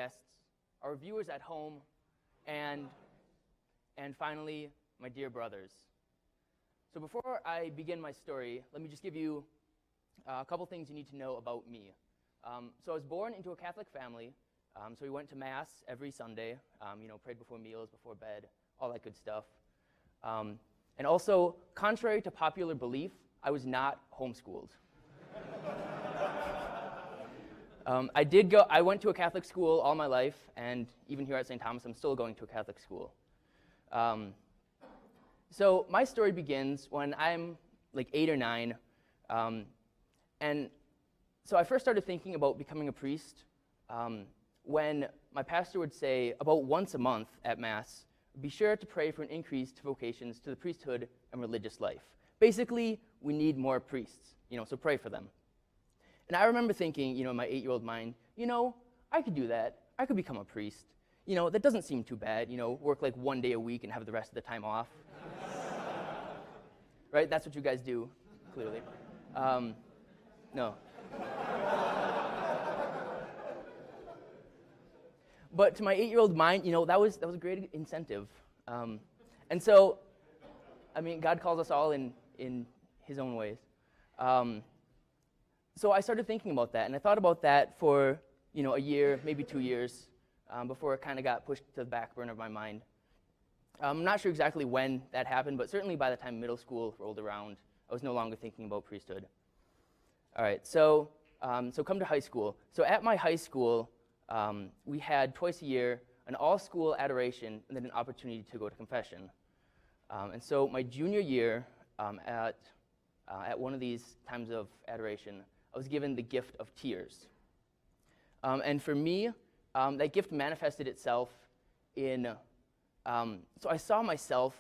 guests, our viewers at home, and finally, my dear brothers. So before I begin my story, let me just give you a couple things you need to know about me. So I was born into a Catholic family, so we went to Mass every Sunday, prayed before meals, before bed, all that good stuff. And also, contrary to popular belief, I was not homeschooled. I went to a Catholic school all my life, and even here at St. Thomas, I'm still going to a Catholic school. So my story begins when I'm like 8 or 9, and so I first started thinking about becoming a priest when my pastor would say about once a month at Mass, be sure to pray for an increase to vocations to the priesthood and religious life. Basically, we need more priests, so pray for them. And I remember thinking, in my 8-year-old mind, I could do that. I could become a priest. That doesn't seem too bad, work like 1 day a week and have the rest of the time off. Right? That's what you guys do, clearly. No. But to my 8-year-old mind, that was a great incentive. And so, God calls us all in his own ways. So I started thinking about that, and I thought about that for, a year, maybe 2 years, before it kind of got pushed to the back burner of my mind. I'm not sure exactly when that happened, but certainly by the time middle school rolled around, I was no longer thinking about priesthood. All right, so come to high school. So at my high school, we had twice a year an all-school adoration and then an opportunity to go to confession. And so my junior year, at one of these times of adoration, I was given the gift of tears. And for me, that gift manifested itself in, so I saw myself,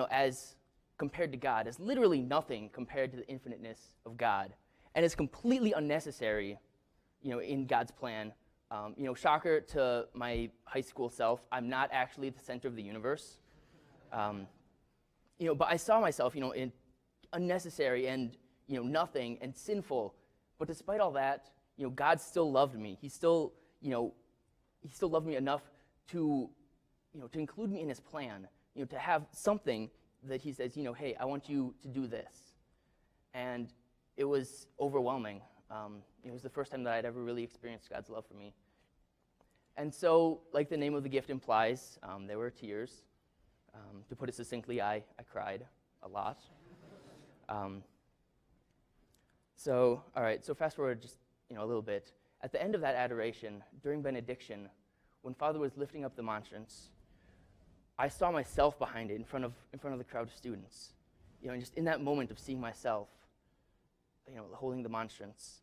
as compared to God, as literally nothing compared to the infiniteness of God. And it's completely unnecessary, in God's plan. Shocker to my high school self, I'm not actually the center of the universe. But I saw myself, in unnecessary and, nothing and sinful. But despite all that, God still loved me. He still loved me enough to, to include me in his plan, to have something that he says, hey, I want you to do this. And it was overwhelming. It was the first time that I'd ever really experienced God's love for me. And so, like the name of the gift implies, there were tears. To put it succinctly, I cried a lot. So fast forward just a little bit. At the end of that adoration, during benediction, when Father was lifting up the monstrance, I saw myself behind it in front of the crowd of students. And just in that moment of seeing myself, holding the monstrance,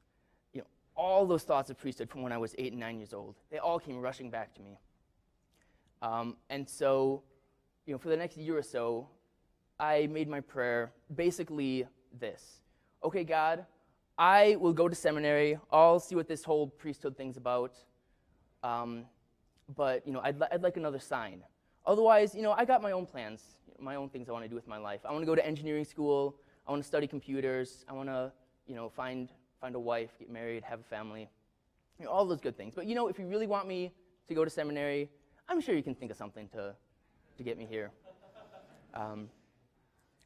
all those thoughts of priesthood from when I was 8 and 9 years old, they all came rushing back to me. And so, for the next year or so, I made my prayer basically this. Okay, God, I will go to seminary. I'll see what this whole priesthood thing's about. But, I'd like another sign. Otherwise, I got my own plans, my own things I want to do with my life. I want to go to engineering school. I want to study computers. I want to, find a wife, get married, have a family, all those good things. But, if you really want me to go to seminary, I'm sure you can think of something to get me here.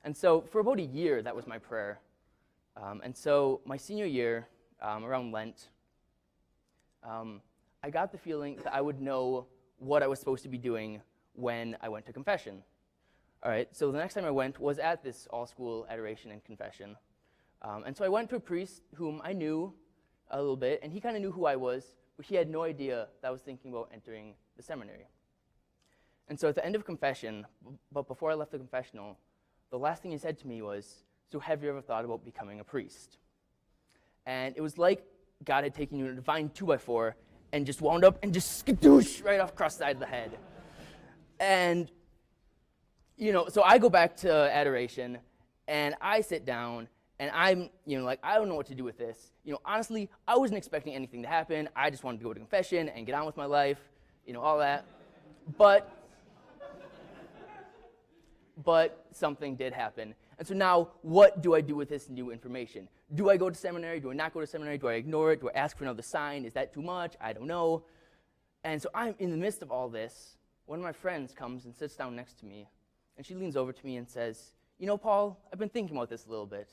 And so for about a year, that was my prayer. And so my senior year, around Lent, I got the feeling that I would know what I was supposed to be doing when I went to confession. All right, so the next time I went was at this all-school adoration and confession. And so I went to a priest whom I knew a little bit, and he kind of knew who I was, but he had no idea that I was thinking about entering the seminary. And so at the end of confession, but before I left the confessional, the last thing he said to me was, so have you ever thought about becoming a priest? And it was like God had taken you in a divine 2x4 and just wound up and just skadoosh right off across the side of the head. And, so I go back to adoration, and I sit down, and I'm, I don't know what to do with this. Honestly, I wasn't expecting anything to happen. I just wanted to go to confession and get on with my life, all that. But something did happen. And so now, what do I do with this new information? Do I go to seminary? Do I not go to seminary? Do I ignore it? Do I ask for another sign? Is that too much? I don't know. And so I'm in the midst of all this. One of my friends comes and sits down next to me, and she leans over to me and says, "You know, Paul, I've been thinking about this a little bit.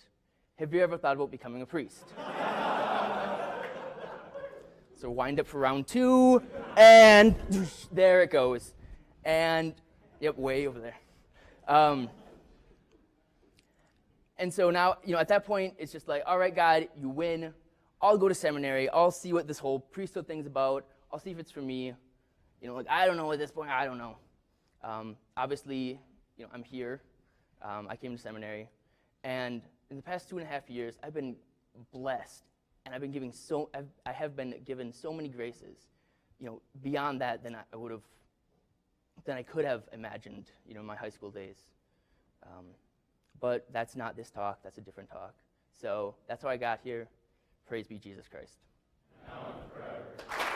Have you ever thought about becoming a priest?" So wind up for round 2, and there it goes. And, yep, way over there. And so now, at that point, it's just like, all right, God, you win. I'll go to seminary. I'll see what this whole priesthood thing's about. I'll see if it's for me. I don't know at this point. I don't know. Obviously, I'm here. I came to seminary. And in the past 2.5 years, I've been blessed. And I've been I have been given so many graces, beyond that than I could have imagined, in my high school days. But that's not this talk. That's a different talk. So that's how I got here. Praise be Jesus Christ. Now and forever.